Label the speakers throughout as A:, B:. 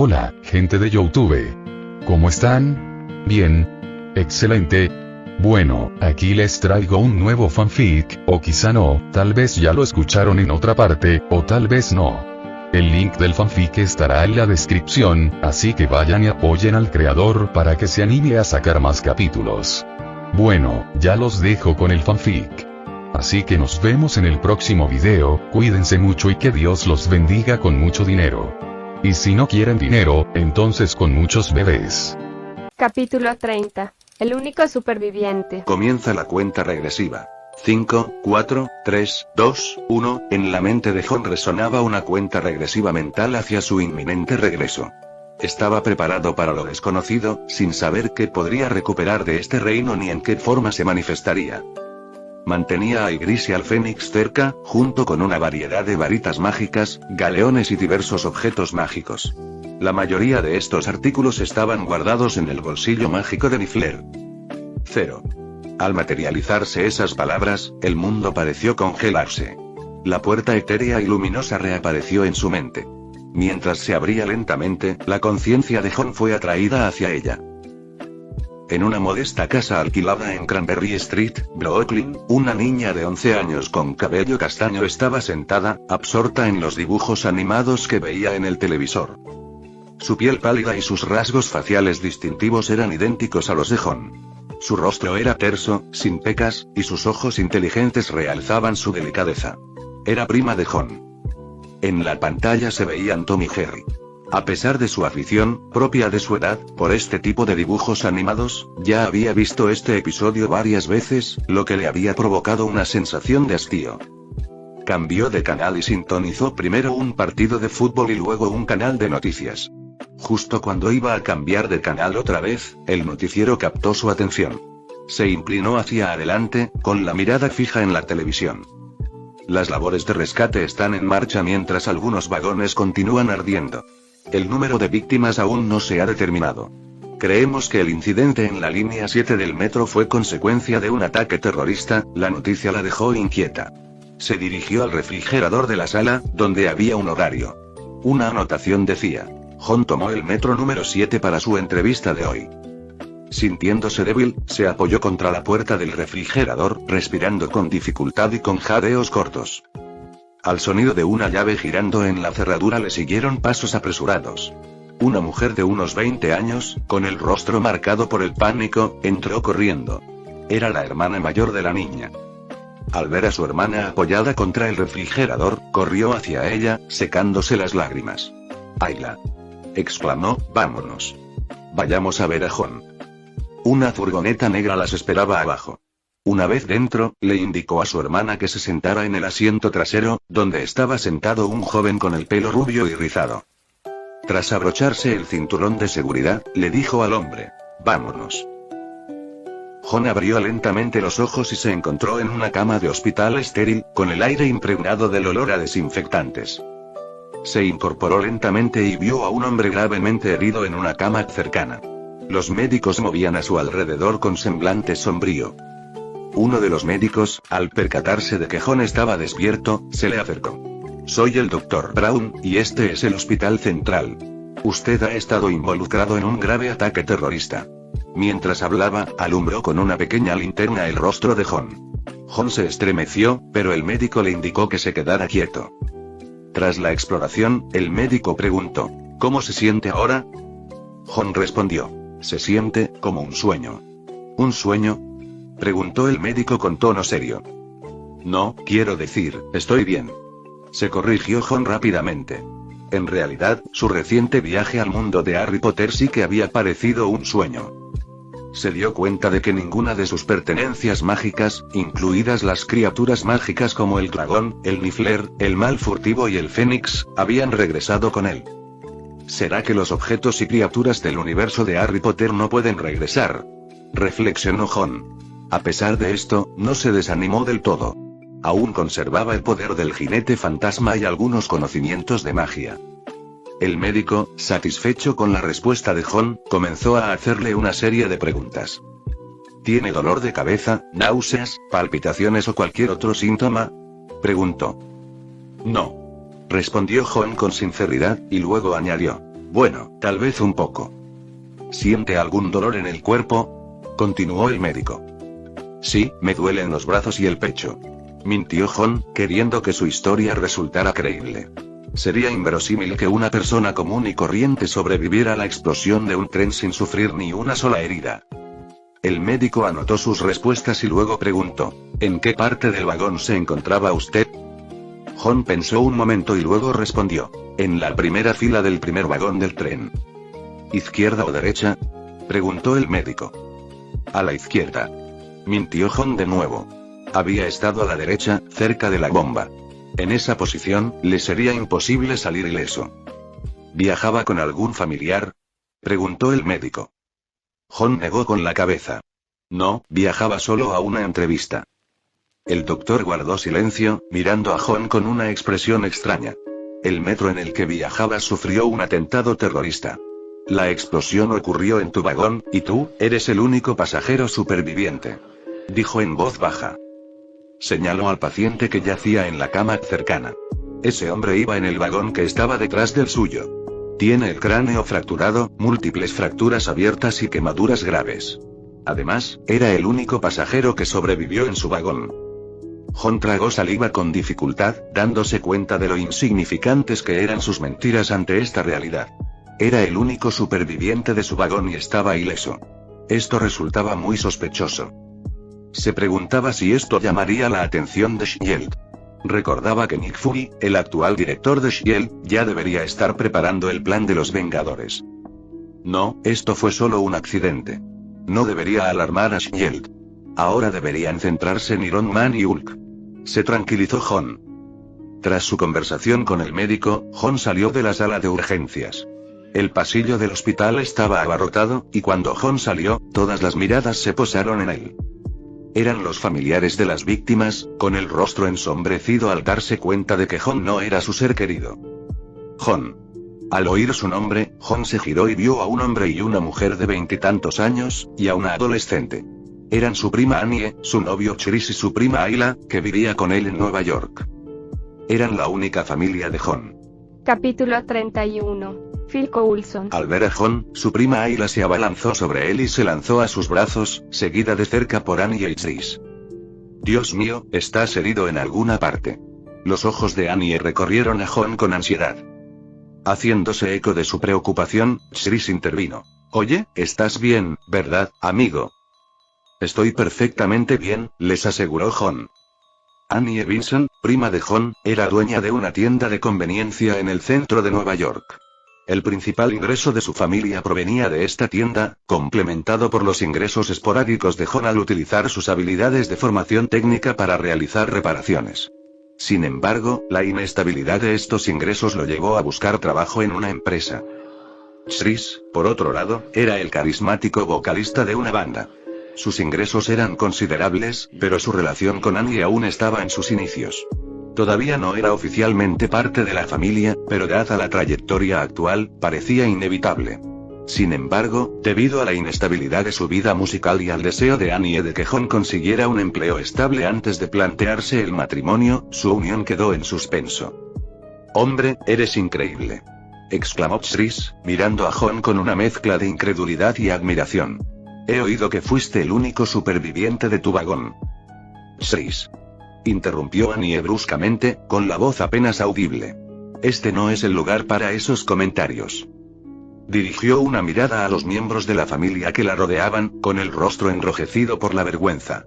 A: Hola, gente de YouTube. ¿Cómo están? Bien. Excelente. Bueno, aquí les traigo un nuevo fanfic, o quizá no, tal vez ya lo escucharon en otra parte, o tal vez no. El link del fanfic estará en la descripción, así que vayan y apoyen al creador para que se anime a sacar más capítulos. Bueno, ya los dejo con el fanfic. Así que nos vemos en el próximo video, cuídense mucho y que Dios los bendiga con mucho dinero. Y si no quieren dinero, entonces con muchos bebés.
B: Capítulo 30. El único superviviente.
C: Comienza la cuenta regresiva. 5, 4, 3, 2, 1. En la mente de Jon resonaba una cuenta regresiva mental hacia su inminente regreso. Estaba preparado para lo desconocido, sin saber qué podría recuperar de este reino ni en qué forma se manifestaría. Mantenía a Ygritte y al Fénix cerca, junto con una variedad de varitas mágicas, galeones y diversos objetos mágicos. La mayoría de estos artículos estaban guardados en el bolsillo mágico de Nifler. 0. Al materializarse esas palabras, el mundo pareció congelarse. La puerta etérea y luminosa reapareció en su mente. Mientras se abría lentamente, la conciencia de Jon fue atraída hacia ella. En una modesta casa alquilada en Cranberry Street, Brooklyn, una niña de 11 años con cabello castaño estaba sentada, absorta en los dibujos animados que veía en el televisor. Su piel pálida y sus rasgos faciales distintivos eran idénticos a los de Jon. Su rostro era terso, sin pecas, y sus ojos inteligentes realzaban su delicadeza. Era prima de Jon. En la pantalla se veían Tom y Jerry. A pesar de su afición, propia de su edad, por este tipo de dibujos animados, ya había visto este episodio varias veces, lo que le había provocado una sensación de hastío. Cambió de canal y sintonizó primero un partido de fútbol y luego un canal de noticias. Justo cuando iba a cambiar de canal otra vez, el noticiero captó su atención. Se inclinó hacia adelante, con la mirada fija en la televisión. Las labores de rescate están en marcha mientras algunos vagones continúan ardiendo. El número de víctimas aún no se ha determinado. Creemos que el incidente en la línea 7 del metro fue consecuencia de un ataque terrorista. La noticia la dejó inquieta. Se dirigió al refrigerador de la sala, donde había un horario. Una anotación decía: Jon tomó el metro número 7 para su entrevista de hoy. Sintiéndose débil, se apoyó contra la puerta del refrigerador, respirando con dificultad y con jadeos cortos. Al sonido de una llave girando en la cerradura le siguieron pasos apresurados. Una mujer de unos 20 años, con el rostro marcado por el pánico, entró corriendo. Era la hermana mayor de la niña. Al ver a su hermana apoyada contra el refrigerador, corrió hacia ella, secándose las lágrimas. «Ayla», exclamó, «vámonos. Vayamos a ver a Jon». Una furgoneta negra las esperaba abajo. Una vez dentro, le indicó a su hermana que se sentara en el asiento trasero, donde estaba sentado un joven con el pelo rubio y rizado. Tras abrocharse el cinturón de seguridad, le dijo al hombre: «Vámonos». Jon abrió lentamente los ojos y se encontró en una cama de hospital estéril, con el aire impregnado del olor a desinfectantes. Se incorporó lentamente y vio a un hombre gravemente herido en una cama cercana. Los médicos movían a su alrededor con semblante sombrío. Uno de los médicos, al percatarse de que Jon estaba despierto, se le acercó. «Soy el Dr. Brown, y este es el Hospital Central. Usted ha estado involucrado en un grave ataque terrorista». Mientras hablaba, alumbró con una pequeña linterna el rostro de Jon. Jon se estremeció, pero el médico le indicó que se quedara quieto. Tras la exploración, el médico preguntó: «¿Cómo se siente ahora?». Jon respondió: «Se siente como un sueño». «¿Un sueño?», preguntó el médico con tono serio. «No, quiero decir, estoy bien», se corrigió Jon rápidamente. En realidad, su reciente viaje al mundo de Harry Potter sí que había parecido un sueño. Se dio cuenta de que ninguna de sus pertenencias mágicas, incluidas las criaturas mágicas como el dragón, el Nifler, el mal furtivo y el Fénix, habían regresado con él. ¿Será que los objetos y criaturas del universo de Harry Potter no pueden regresar?, reflexionó Jon. A pesar de esto, no se desanimó del todo. Aún conservaba el poder del jinete fantasma y algunos conocimientos de magia. El médico, satisfecho con la respuesta de Jon, comenzó a hacerle una serie de preguntas. ¿Tiene dolor de cabeza, náuseas, palpitaciones o cualquier otro síntoma?, preguntó. No, respondió Jon con sinceridad, y luego añadió: Bueno, tal vez un poco. ¿Siente algún dolor en el cuerpo? Continuó el médico. Sí, me duelen los brazos y el pecho. Mintió Jon, queriendo que su historia resultara creíble. Sería inverosímil que una persona común y corriente sobreviviera a la explosión de un tren sin sufrir ni una sola herida. El médico anotó sus respuestas y luego preguntó: ¿en qué parte del vagón se encontraba usted? Jon pensó un momento y luego respondió: en la primera fila del primer vagón del tren. ¿Izquierda o derecha?, preguntó el médico. A la izquierda. Mintió Jon de nuevo. Había estado a la derecha, cerca de la bomba. En esa posición, le sería imposible salir ileso. ¿Viajaba con algún familiar?, preguntó el médico. Jon negó con la cabeza. No, viajaba solo a una entrevista. El doctor guardó silencio, mirando a Jon con una expresión extraña. El metro en el que viajaba sufrió un atentado terrorista. La explosión ocurrió en tu vagón, y tú, eres el único pasajero superviviente. Dijo en voz baja. Señaló al paciente que yacía en la cama cercana. Ese hombre iba en el vagón que estaba detrás del suyo. Tiene el cráneo fracturado, múltiples fracturas abiertas y quemaduras graves. Además, era el único pasajero que sobrevivió en su vagón. Jon tragó saliva con dificultad, dándose cuenta de lo insignificantes que eran sus mentiras ante esta realidad. Era el único superviviente de su vagón y estaba ileso. Esto resultaba muy sospechoso. Se preguntaba si esto llamaría la atención de S.H.I.E.L.D. Recordaba que Nick Fury, el actual director de S.H.I.E.L.D., ya debería estar preparando el plan de los Vengadores. No, esto fue solo un accidente. No debería alarmar a S.H.I.E.L.D. Ahora deberían centrarse en Iron Man y Hulk. Se tranquilizó Jon. Tras su conversación con el médico, Jon salió de la sala de urgencias. El pasillo del hospital estaba abarrotado, y cuando Jon salió, todas las miradas se posaron en él. Eran los familiares de las víctimas, con el rostro ensombrecido al darse cuenta de que Jon no era su ser querido. Jon. Al oír su nombre, Jon se giró y vio a un hombre y una mujer de 20 y tantos años, y a una adolescente. Eran su prima Annie, su novio Chris y su prima Ayla, que vivía con él en Nueva York. Eran la única familia de Jon.
B: Capítulo 31. Phil Coulson.
C: Al ver a Jon, su prima Ayla se abalanzó sobre él y se lanzó a sus brazos, seguida de cerca por Annie y Chris. Dios mío, ¿estás herido en alguna parte? Los ojos de Annie recorrieron a Jon con ansiedad. Haciéndose eco de su preocupación, Chris intervino. Oye, estás bien, ¿verdad, amigo? Estoy perfectamente bien, les aseguró Jon. Annie Vinson, prima de Jon, era dueña de una tienda de conveniencia en el centro de Nueva York. El principal ingreso de su familia provenía de esta tienda, complementado por los ingresos esporádicos de Jon al utilizar sus habilidades de formación técnica para realizar reparaciones. Sin embargo, la inestabilidad de estos ingresos lo llevó a buscar trabajo en una empresa. Chris, por otro lado, era el carismático vocalista de una banda. Sus ingresos eran considerables, pero su relación con Annie aún estaba en sus inicios. Todavía no era oficialmente parte de la familia, pero dada la trayectoria actual, parecía inevitable. Sin embargo, debido a la inestabilidad de su vida musical y al deseo de Annie de que Jon consiguiera un empleo estable antes de plantearse el matrimonio, su unión quedó en suspenso. «Hombre, eres increíble», exclamó Chris, mirando a Jon con una mezcla de incredulidad y admiración. «He oído que fuiste el único superviviente de tu vagón». «Chris», interrumpió Annie bruscamente, con la voz apenas audible. «Este no es el lugar para esos comentarios». Dirigió una mirada a los miembros de la familia que la rodeaban, con el rostro enrojecido por la vergüenza.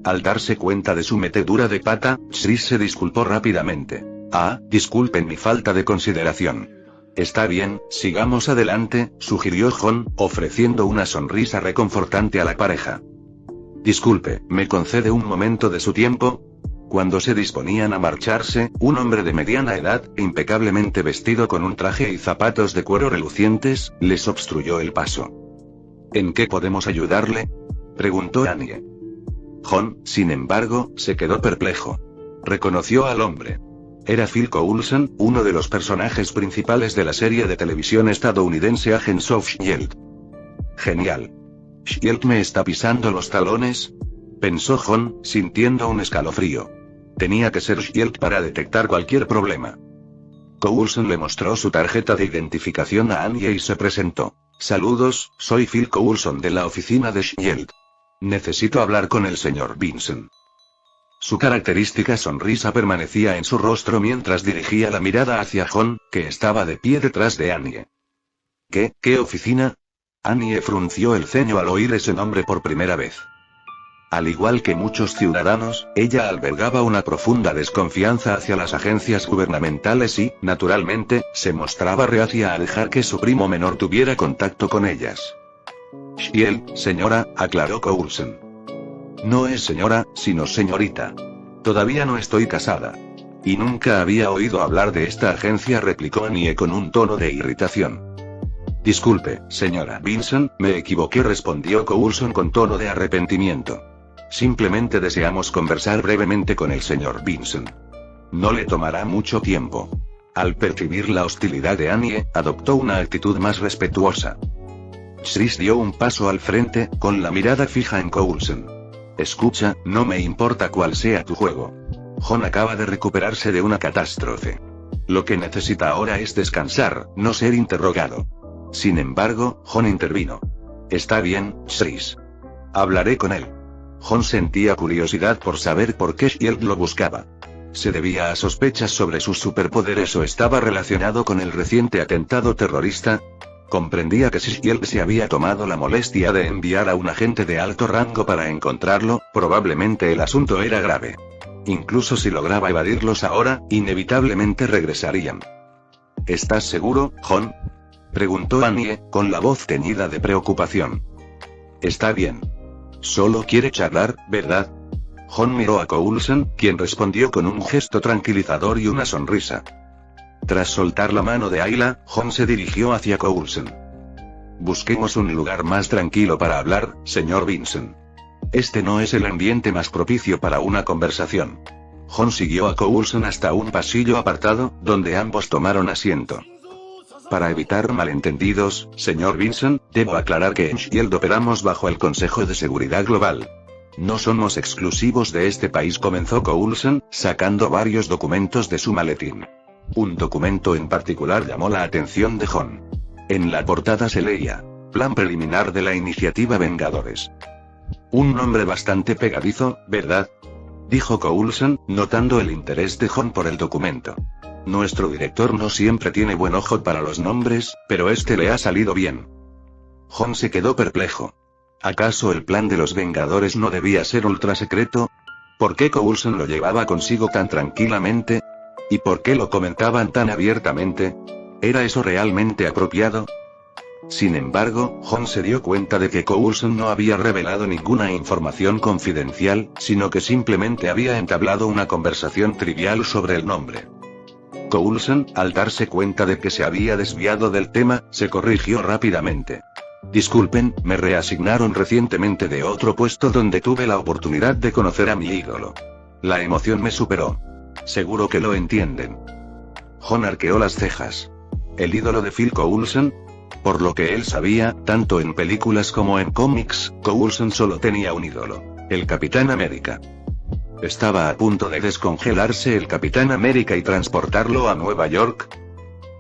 C: Al darse cuenta de su metedura de pata, Chris se disculpó rápidamente. «Ah, disculpen mi falta de consideración». «Está bien, sigamos adelante», sugirió Jon, ofreciendo una sonrisa reconfortante a la pareja. «Disculpe, ¿me concede un momento de su tiempo?». Cuando se disponían a marcharse, un hombre de mediana edad, impecablemente vestido con un traje y zapatos de cuero relucientes, les obstruyó el paso. «¿En qué podemos ayudarle?», preguntó Annie. Jon, sin embargo, se quedó perplejo. Reconoció al hombre. Era Phil Coulson, uno de los personajes principales de la serie de televisión estadounidense Agents of S.H.I.E.L.D. «Genial. ¿S.H.I.E.L.D. me está pisando los talones?», pensó Jon, sintiendo un escalofrío. Tenía que ser S.H.I.E.L.D. para detectar cualquier problema. Coulson le mostró su tarjeta de identificación a Anya y se presentó. Saludos, soy Phil Coulson de la oficina de Shield. Necesito hablar con el señor Vincent. Su característica sonrisa permanecía en su rostro mientras dirigía la mirada hacia John, que estaba de pie detrás de Anya. ¿Qué oficina? Anya frunció el ceño al oír ese nombre por primera vez. Al igual que muchos ciudadanos, ella albergaba una profunda desconfianza hacia las agencias gubernamentales y, naturalmente, se mostraba reacia a dejar que su primo menor tuviera contacto con ellas. Shield, señora, aclaró Coulson. No es señora, sino señorita. Todavía no estoy casada. Y nunca había oído hablar de esta agencia, replicó Anya con un tono de irritación. Disculpe, señora Vincent, me equivoqué, respondió Coulson con tono de arrepentimiento. Simplemente deseamos conversar brevemente con el señor Vincent. No le tomará mucho tiempo. Al percibir la hostilidad de Anya, adoptó una actitud más respetuosa. Chris dio un paso al frente, con la mirada fija en Coulson. Escucha, no me importa cuál sea tu juego. John acaba de recuperarse de una catástrofe. Lo que necesita ahora es descansar, no ser interrogado. Sin embargo, John intervino. Está bien, Chris. Hablaré con él. John sentía curiosidad por saber por qué Shield lo buscaba. ¿Se debía a sospechas sobre sus superpoderes o estaba relacionado con el reciente atentado terrorista? Comprendía que si Shield se había tomado la molestia de enviar a un agente de alto rango para encontrarlo, probablemente el asunto era grave. Incluso si lograba evadirlos ahora, inevitablemente regresarían. ¿Estás seguro, John?, preguntó Anya, con la voz teñida de preocupación. Está bien. Solo quiere charlar, ¿verdad? John miró a Coulson, quien respondió con un gesto tranquilizador y una sonrisa. Tras soltar la mano de Ayla, John se dirigió hacia Coulson. Busquemos un lugar más tranquilo para hablar, señor Vincent. Este no es el ambiente más propicio para una conversación. John siguió a Coulson hasta un pasillo apartado, donde ambos tomaron asiento. Para evitar malentendidos, señor Vincent, debo aclarar que en Shield operamos bajo el Consejo de Seguridad Global. No somos exclusivos de este país, comenzó Coulson, sacando varios documentos de su maletín. Un documento en particular llamó la atención de John. En la portada se leía: Plan preliminar de la iniciativa Vengadores. Un nombre bastante pegadizo, ¿verdad?, dijo Coulson, notando el interés de John por el documento. Nuestro director no siempre tiene buen ojo para los nombres, pero este le ha salido bien. John se quedó perplejo. ¿Acaso el plan de los Vengadores no debía ser ultra secreto? ¿Por qué Coulson lo llevaba consigo tan tranquilamente? ¿Y por qué lo comentaban tan abiertamente? ¿Era eso realmente apropiado? Sin embargo, John se dio cuenta de que Coulson no había revelado ninguna información confidencial, sino que simplemente había entablado una conversación trivial sobre el nombre. Coulson, al darse cuenta de que se había desviado del tema, se corrigió rápidamente. Disculpen, me reasignaron recientemente de otro puesto donde tuve la oportunidad de conocer a mi ídolo. La emoción me superó. Seguro que lo entienden. John arqueó las cejas. ¿El ídolo de Phil Coulson? Por lo que él sabía, tanto en películas como en cómics, Coulson solo tenía un ídolo: el Capitán América. ¿Estaba a punto de descongelarse el Capitán América y transportarlo a Nueva York?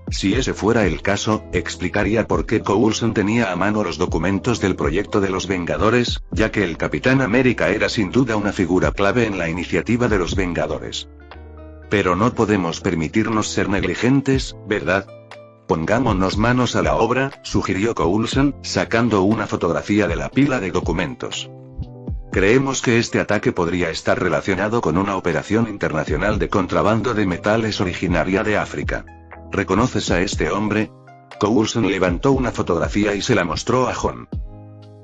C: Si ese fuera el caso, explicaría por qué Coulson tenía a mano los documentos del proyecto de los Vengadores, ya que el Capitán América era sin duda una figura clave en la iniciativa de los Vengadores. Pero no podemos permitirnos ser negligentes, ¿verdad? Pongámonos manos a la obra, sugirió Coulson, sacando una fotografía de la pila de documentos. Creemos que este ataque podría estar relacionado con una operación internacional de contrabando de metales originaria de África. ¿Reconoces a este hombre? Coulson levantó una fotografía y se la mostró a John.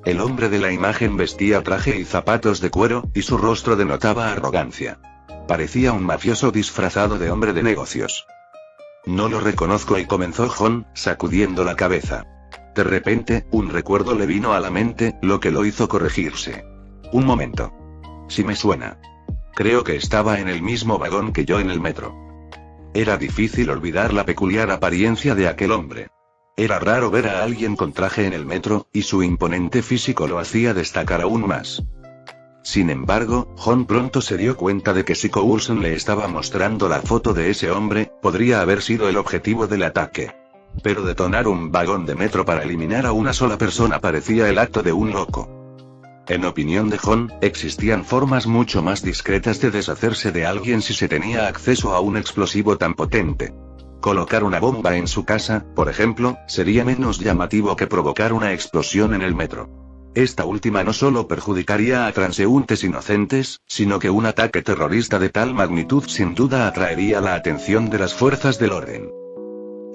C: El hombre de la imagen vestía traje y zapatos de cuero, y su rostro denotaba arrogancia. Parecía un mafioso disfrazado de hombre de negocios. No lo reconozco, y comenzó John, sacudiendo la cabeza. De repente, un recuerdo le vino a la mente, lo que lo hizo corregirse. Un momento. Sí me suena. Creo que estaba en el mismo vagón que yo en el metro. Era difícil olvidar la peculiar apariencia de aquel hombre. Era raro ver a alguien con traje en el metro, y su imponente físico lo hacía destacar aún más. Sin embargo, John pronto se dio cuenta de que si Coulson le estaba mostrando la foto de ese hombre, podría haber sido el objetivo del ataque. Pero detonar un vagón de metro para eliminar a una sola persona parecía el acto de un loco. En opinión de John, existían formas mucho más discretas de deshacerse de alguien si se tenía acceso a un explosivo tan potente. Colocar una bomba en su casa, por ejemplo, sería menos llamativo que provocar una explosión en el metro. Esta última no solo perjudicaría a transeúntes inocentes, sino que un ataque terrorista de tal magnitud sin duda atraería la atención de las fuerzas del orden.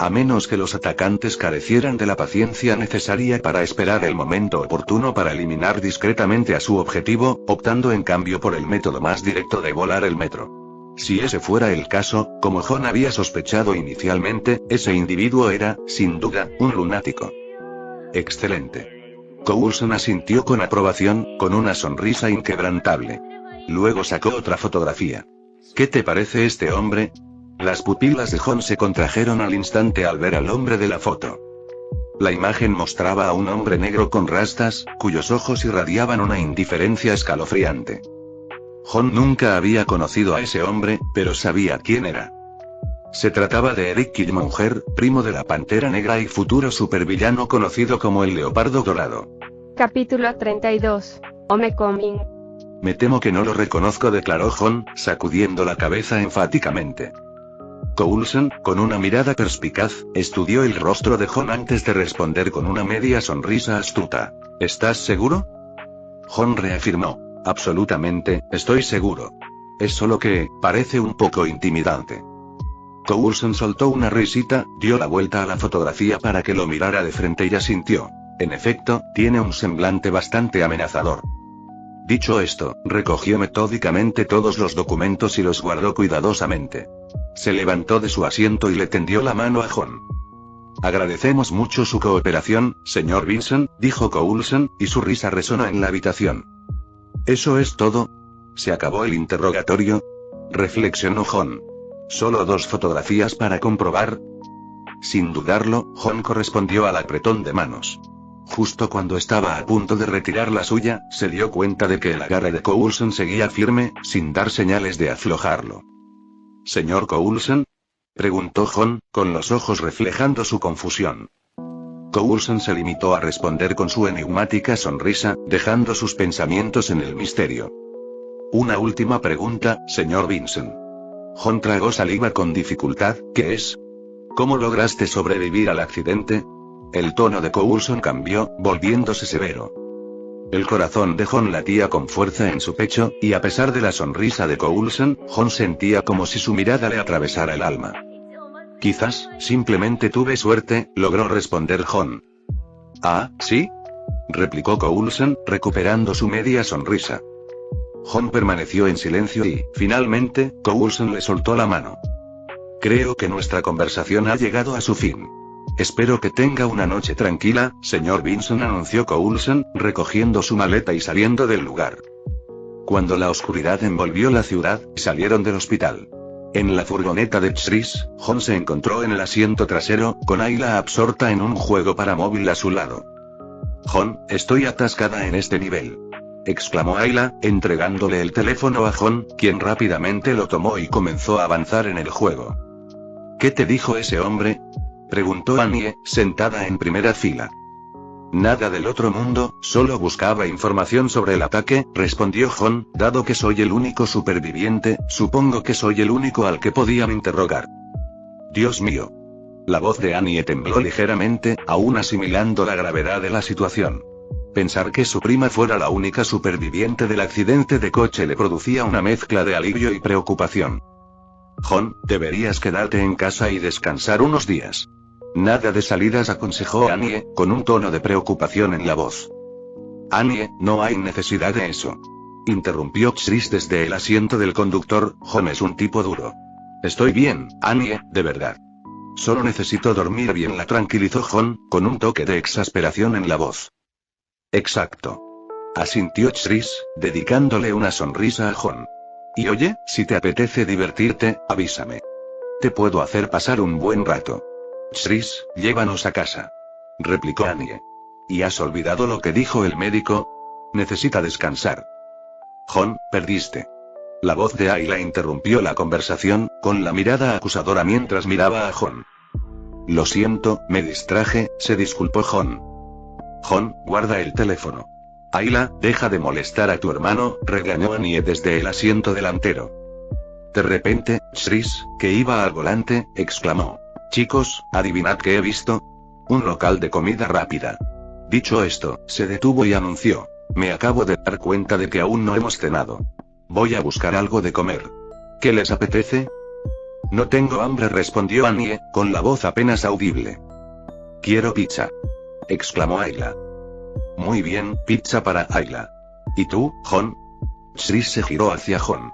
C: A menos que los atacantes carecieran de la paciencia necesaria para esperar el momento oportuno para eliminar discretamente a su objetivo, optando en cambio por el método más directo de volar el metro. Si ese fuera el caso, como John había sospechado inicialmente, ese individuo era, sin duda, un lunático. Excelente. Coulson asintió con aprobación, con una sonrisa inquebrantable. Luego sacó otra fotografía. ¿Qué te parece este hombre? Las pupilas de John se contrajeron al instante al ver al hombre de la foto. La imagen mostraba a un hombre negro con rastas, cuyos ojos irradiaban una indiferencia escalofriante. John nunca había conocido a ese hombre, pero sabía quién era. Se trataba de Eric Killmonger, primo de la Pantera Negra y futuro supervillano conocido como el Leopardo Dorado.
B: Capítulo 32. Homecoming.
C: Me temo que no lo reconozco, declaró John, sacudiendo la cabeza enfáticamente. Coulson, con una mirada perspicaz, estudió el rostro de John antes de responder con una media sonrisa astuta. ¿Estás seguro? John reafirmó. Absolutamente, estoy seguro. Es solo que, parece un poco intimidante. Coulson soltó una risita, dio la vuelta a la fotografía para que lo mirara de frente y asintió. En efecto, tiene un semblante bastante amenazador. Dicho esto, recogió metódicamente todos los documentos y los guardó cuidadosamente. Se levantó de su asiento y le tendió la mano a John. Agradecemos mucho su cooperación, señor Vinson, dijo Coulson, y su risa resonó en la habitación. ¿Eso es todo? ¿Se acabó el interrogatorio? Reflexionó John. ¿Solo 2 fotografías para comprobar? Sin dudarlo, John correspondió al apretón de manos. Justo cuando estaba a punto de retirar la suya, se dio cuenta de que el agarre de Coulson seguía firme, sin dar señales de aflojarlo. ¿Señor Coulson? Preguntó John, con los ojos reflejando su confusión. Coulson se limitó a responder con su enigmática sonrisa, dejando sus pensamientos en el misterio. Una última pregunta, señor Vinson. John tragó saliva con dificultad. ¿Qué es? ¿Cómo lograste sobrevivir al accidente? El tono de Coulson cambió, volviéndose severo. El corazón de John latía con fuerza en su pecho, y a pesar de la sonrisa de Coulson, John sentía como si su mirada le atravesara el alma. Quizás, simplemente tuve suerte, logró responder John. ¿Ah, sí? Replicó Coulson, recuperando su media sonrisa. John permaneció en silencio y, finalmente, Coulson le soltó la mano. Creo que nuestra conversación ha llegado a su fin. Espero que tenga una noche tranquila, señor Vinson, anunció Coulson, recogiendo su maleta y saliendo del lugar. Cuando la oscuridad envolvió la ciudad, salieron del hospital. En la furgoneta de Chris, John se encontró en el asiento trasero, con Ayla absorta en un juego para móvil a su lado. John, estoy atascada en este nivel, exclamó Ayla, entregándole el teléfono a John, quien rápidamente lo tomó y comenzó a avanzar en el juego. ¿Qué te dijo ese hombre?, preguntó Annie, sentada en primera fila. Nada del otro mundo, solo buscaba información sobre el ataque, respondió John. Dado que soy el único superviviente, supongo que soy el único al que podían interrogar. Dios mío. La voz de Annie tembló ligeramente, aún asimilando la gravedad de la situación. Pensar que su prima fuera la única superviviente del accidente de coche le producía una mezcla de alivio y preocupación. John, deberías quedarte en casa y descansar unos días. Nada de salidas, aconsejó Annie, con un tono de preocupación en la voz. Annie, no hay necesidad de eso, interrumpió Chris desde el asiento del conductor. John es un tipo duro. Estoy bien, Annie, de verdad. Solo necesito dormir bien, la tranquilizó John, con un toque de exasperación en la voz. Exacto, asintió Chris, dedicándole una sonrisa a John. Y oye, si te apetece divertirte, avísame. Te puedo hacer pasar un buen rato. Chris, llévanos a casa, replicó Annie. ¿Y has olvidado lo que dijo el médico? Necesita descansar. John, perdiste. La voz de Ayla interrumpió la conversación, con la mirada acusadora mientras miraba a Jon. Lo siento, me distraje, se disculpó Jon. Jon, guarda el teléfono. Ayla, deja de molestar a tu hermano, regañó Annie desde el asiento delantero. De repente, Chris, que iba al volante, exclamó. Chicos, adivinad qué he visto. Un local de comida rápida. Dicho esto, se detuvo y anunció. Me acabo de dar cuenta de que aún no hemos cenado. Voy a buscar algo de comer. ¿Qué les apetece? No tengo hambre, respondió Annie, con la voz apenas audible. Quiero pizza, exclamó Ayla. Muy bien, pizza para Ayla. ¿Y tú, Jon? Chris se giró hacia Jon.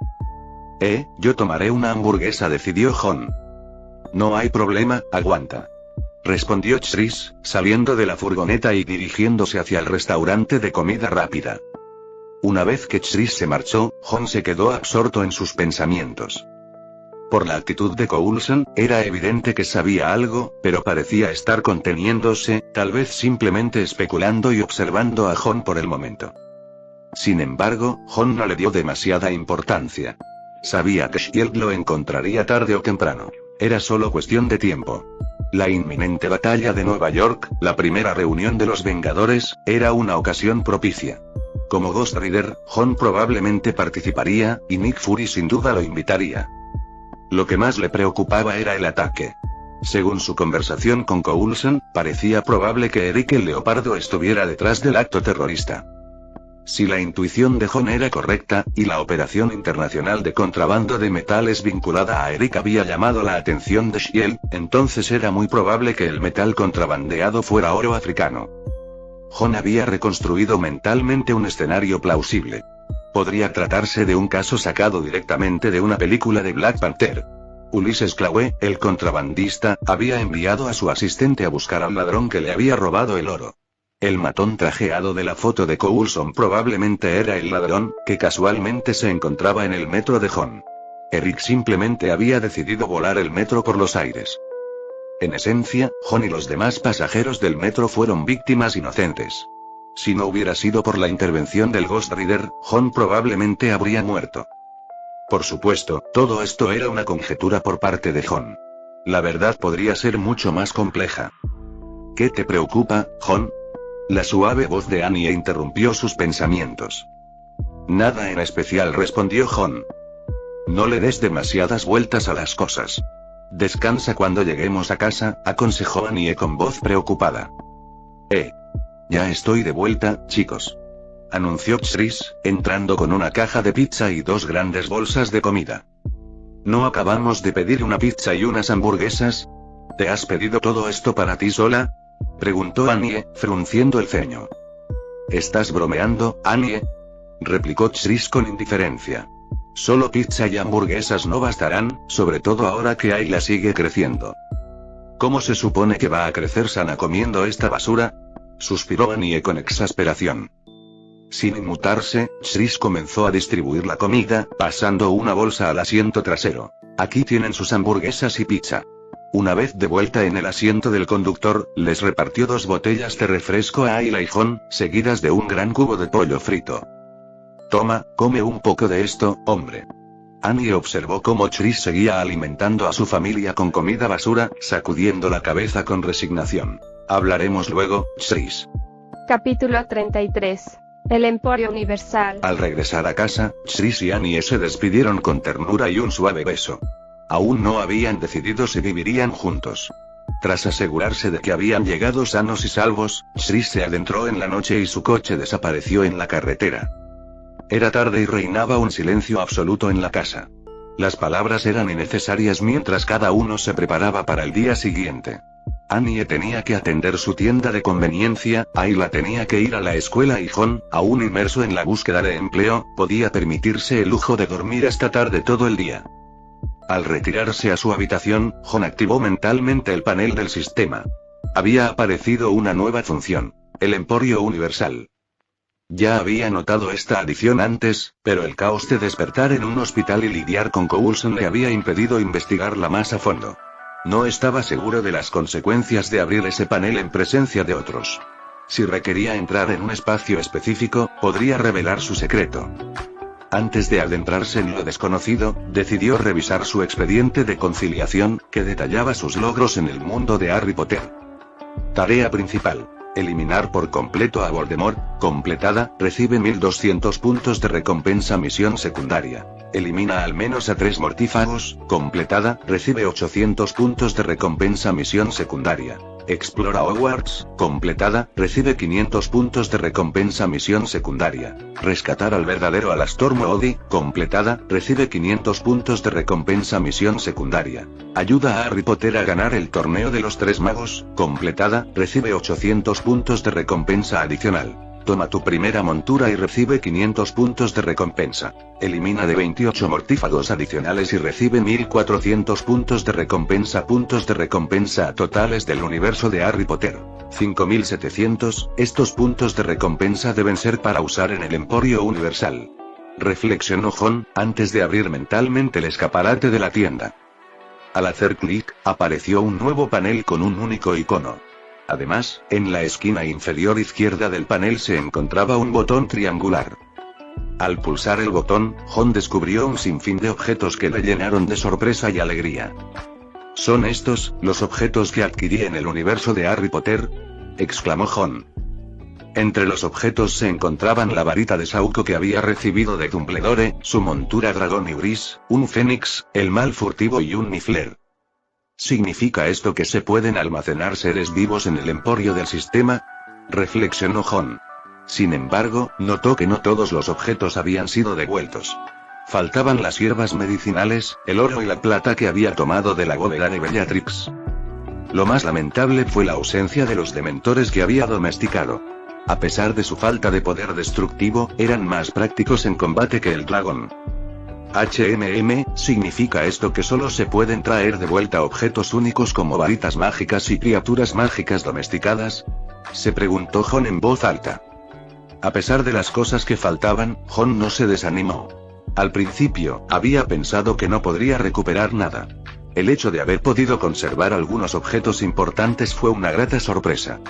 C: Yo tomaré una hamburguesa, decidió Jon. No hay problema, aguanta, respondió Chris, saliendo de la furgoneta y dirigiéndose hacia el restaurante de comida rápida. Una vez que Chris se marchó, Jon se quedó absorto en sus pensamientos. Por la actitud de Coulson, era evidente que sabía algo, pero parecía estar conteniéndose, tal vez simplemente especulando y observando a Jon por el momento. Sin embargo, Jon no le dio demasiada importancia. Sabía que Shield lo encontraría tarde o temprano. Era solo cuestión de tiempo. La inminente batalla de Nueva York, la primera reunión de los Vengadores, era una ocasión propicia. Como Ghost Rider, Jon probablemente participaría, y Nick Fury sin duda lo invitaría. Lo que más le preocupaba era el ataque. Según su conversación con Coulson, parecía probable que Eric el Leopardo estuviera detrás del acto terrorista. Si la intuición de Jon era correcta, y la operación internacional de contrabando de metales vinculada a Eric había llamado la atención de Shield, entonces era muy probable que el metal contrabandeado fuera oro africano. Jon había reconstruido mentalmente un escenario plausible. Podría tratarse de un caso sacado directamente de una película de Black Panther. Ulysses Claue, el contrabandista, había enviado a su asistente a buscar al ladrón que le había robado el oro. El matón trajeado de la foto de Coulson probablemente era el ladrón, que casualmente se encontraba en el metro de Jon. Eric simplemente había decidido volar el metro por los aires. En esencia, Jon y los demás pasajeros del metro fueron víctimas inocentes. Si no hubiera sido por la intervención del Ghost Rider, Jon probablemente habría muerto. Por supuesto, todo esto era una conjetura por parte de Jon. La verdad podría ser mucho más compleja. ¿Qué te preocupa, Jon? La suave voz de Annie interrumpió sus pensamientos. Nada en especial, respondió Jon. No le des demasiadas vueltas a las cosas. Descansa cuando lleguemos a casa, aconsejó Annie con voz preocupada. Ya estoy de vuelta, chicos, anunció Chris, entrando con una caja de pizza y 2 grandes bolsas de comida. ¿No acabamos de pedir una pizza y unas hamburguesas? ¿Te has pedido todo esto para ti sola?, preguntó Annie, frunciendo el ceño. ¿Estás bromeando, Annie?, replicó Chris con indiferencia. Solo pizza y hamburguesas no bastarán, sobre todo ahora que Ayla sigue creciendo. ¿Cómo se supone que va a crecer sana comiendo esta basura?, suspiró Annie con exasperación. Sin inmutarse, Chris comenzó a distribuir la comida, pasando una bolsa al asiento trasero. Aquí tienen sus hamburguesas y pizza. Una vez de vuelta en el asiento del conductor, les repartió 2 botellas de refresco a Ayla y Jon, seguidas de un gran cubo de pollo frito. Toma, come un poco de esto, hombre. Annie observó cómo Chris seguía alimentando a su familia con comida basura, sacudiendo la cabeza con resignación. Hablaremos luego, Chris.
B: Capítulo 33. El Emporio Universal.
C: Al regresar a casa, Chris y Annie se despidieron con ternura y un suave beso. Aún no habían decidido si vivirían juntos. Tras asegurarse de que habían llegado sanos y salvos, Chris se adentró en la noche y su coche desapareció en la carretera. Era tarde y reinaba un silencio absoluto en la casa. Las palabras eran innecesarias mientras cada uno se preparaba para el día siguiente. Annie tenía que atender su tienda de conveniencia, Ayla tenía que ir a la escuela y Jon, aún inmerso en la búsqueda de empleo, podía permitirse el lujo de dormir hasta tarde todo el día. Al retirarse a su habitación, Jon activó mentalmente el panel del sistema. Había aparecido una nueva función: el Emporio Universal. Ya había notado esta adición antes, pero el caos de despertar en un hospital y lidiar con Coulson le había impedido investigarla más a fondo. No estaba seguro de las consecuencias de abrir ese panel en presencia de otros. Si requería entrar en un espacio específico, podría revelar su secreto. Antes de adentrarse en lo desconocido, decidió revisar su expediente de conciliación, que detallaba sus logros en el mundo de Harry Potter. Tarea principal: eliminar por completo a Voldemort. Completada, recibe 1200 puntos de recompensa. Misión secundaria: elimina al menos a 3 mortífagos. Completada, recibe 800 puntos de recompensa. Misión secundaria: explora Hogwarts. Completada, recibe 500 puntos de recompensa. Misión secundaria: rescatar al verdadero Alastor Moody. Completada, recibe 500 puntos de recompensa. Misión secundaria: ayuda a Harry Potter a ganar el torneo de los 3 magos. Completada, recibe 800 puntos de recompensa adicional. Toma tu primera montura y recibe 500 puntos de recompensa. Elimina de 28 mortífagos adicionales y recibe 1400 puntos de recompensa. Puntos de recompensa totales del universo de Harry Potter: 5700. Estos puntos de recompensa deben ser para usar en el Emporio Universal. Reflexionó Jon, antes de abrir mentalmente el escaparate de la tienda. Al hacer clic, apareció un nuevo panel con un único icono. Además, en la esquina inferior izquierda del panel se encontraba un botón triangular. Al pulsar el botón, Jon descubrió un sinfín de objetos que le llenaron de sorpresa y alegría. ¿Son estos los objetos que adquirí en el universo de Harry Potter?, exclamó Jon. Entre los objetos se encontraban la varita de Sauco que había recibido de Dumbledore, su montura dragón y gris, un fénix, el mal furtivo y un Niffler. ¿Significa esto que se pueden almacenar seres vivos en el emporio del sistema?, reflexionó Jon. Sin embargo, notó que no todos los objetos habían sido devueltos. Faltaban las hierbas medicinales, el oro y la plata que había tomado de la bóveda de Bellatrix. Lo más lamentable fue la ausencia de los dementores que había domesticado. A pesar de su falta de poder destructivo, eran más prácticos en combate que el dragón. ¿Significa esto que solo se pueden traer de vuelta objetos únicos como varitas mágicas y criaturas mágicas domesticadas?, se preguntó Jon en voz alta. A pesar de las cosas que faltaban, Jon no se desanimó. Al principio, había pensado que no podría recuperar nada. El hecho de haber podido conservar algunos objetos importantes fue una grata sorpresa.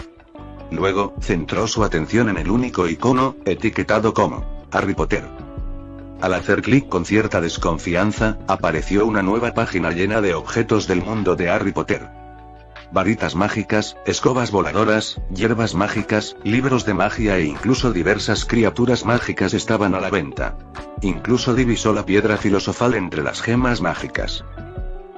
C: Luego, centró su atención en el único icono, etiquetado como Harry Potter. Al hacer clic con cierta desconfianza, apareció una nueva página llena de objetos del mundo de Harry Potter. Varitas mágicas, escobas voladoras, hierbas mágicas, libros de magia e incluso diversas criaturas mágicas estaban a la venta. Incluso divisó la piedra filosofal entre las gemas mágicas.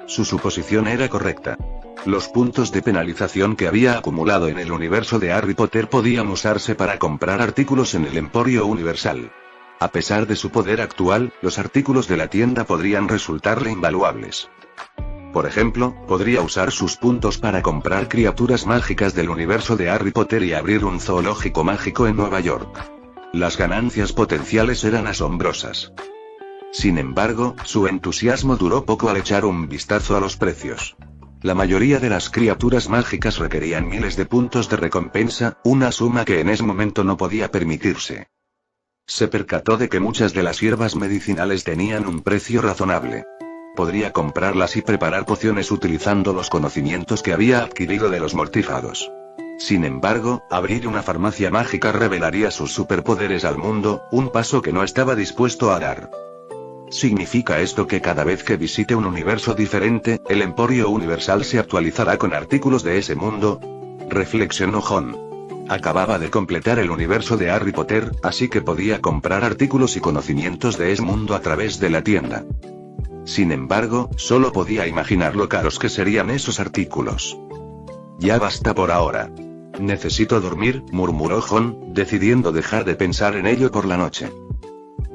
C: Su suposición era correcta. Los puntos de penalización que había acumulado en el universo de Harry Potter podían usarse para comprar artículos en el Emporio Universal. A pesar de su poder actual, los artículos de la tienda podrían resultarle invaluables. Por ejemplo, podría usar sus puntos para comprar criaturas mágicas del universo de Harry Potter y abrir un zoológico mágico en Nueva York. Las ganancias potenciales eran asombrosas. Sin embargo, su entusiasmo duró poco al echar un vistazo a los precios. La mayoría de las criaturas mágicas requerían miles de puntos de recompensa, una suma que en ese momento no podía permitirse. Se percató de que muchas de las hierbas medicinales tenían un precio razonable. Podría comprarlas y preparar pociones utilizando los conocimientos que había adquirido de los mortífagos. Sin embargo, abrir una farmacia mágica revelaría sus superpoderes al mundo, un paso que no estaba dispuesto a dar. ¿Significa esto que cada vez que visite un universo diferente, el Emporio Universal se actualizará con artículos de ese mundo?, reflexionó Jon. Acababa de completar el universo de Harry Potter, así que podía comprar artículos y conocimientos de ese mundo a través de la tienda. Sin embargo, solo podía imaginar lo caros que serían esos artículos. Ya basta por ahora. Necesito dormir, murmuró Jon, decidiendo dejar de pensar en ello por la noche.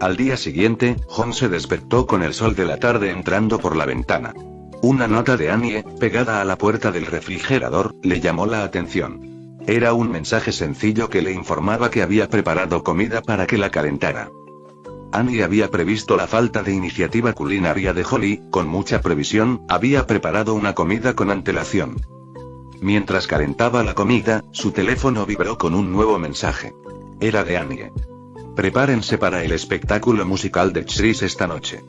C: Al día siguiente, Jon se despertó con el sol de la tarde entrando por la ventana. Una nota de Annie, pegada a la puerta del refrigerador, le llamó la atención. Era un mensaje sencillo que le informaba que había preparado comida para que la calentara. Annie había previsto la falta de iniciativa culinaria de Holly, con mucha previsión, había preparado una comida con antelación. Mientras calentaba la comida, su teléfono vibró con un nuevo mensaje. Era de Annie. Prepárense para el espectáculo musical de Chris esta noche.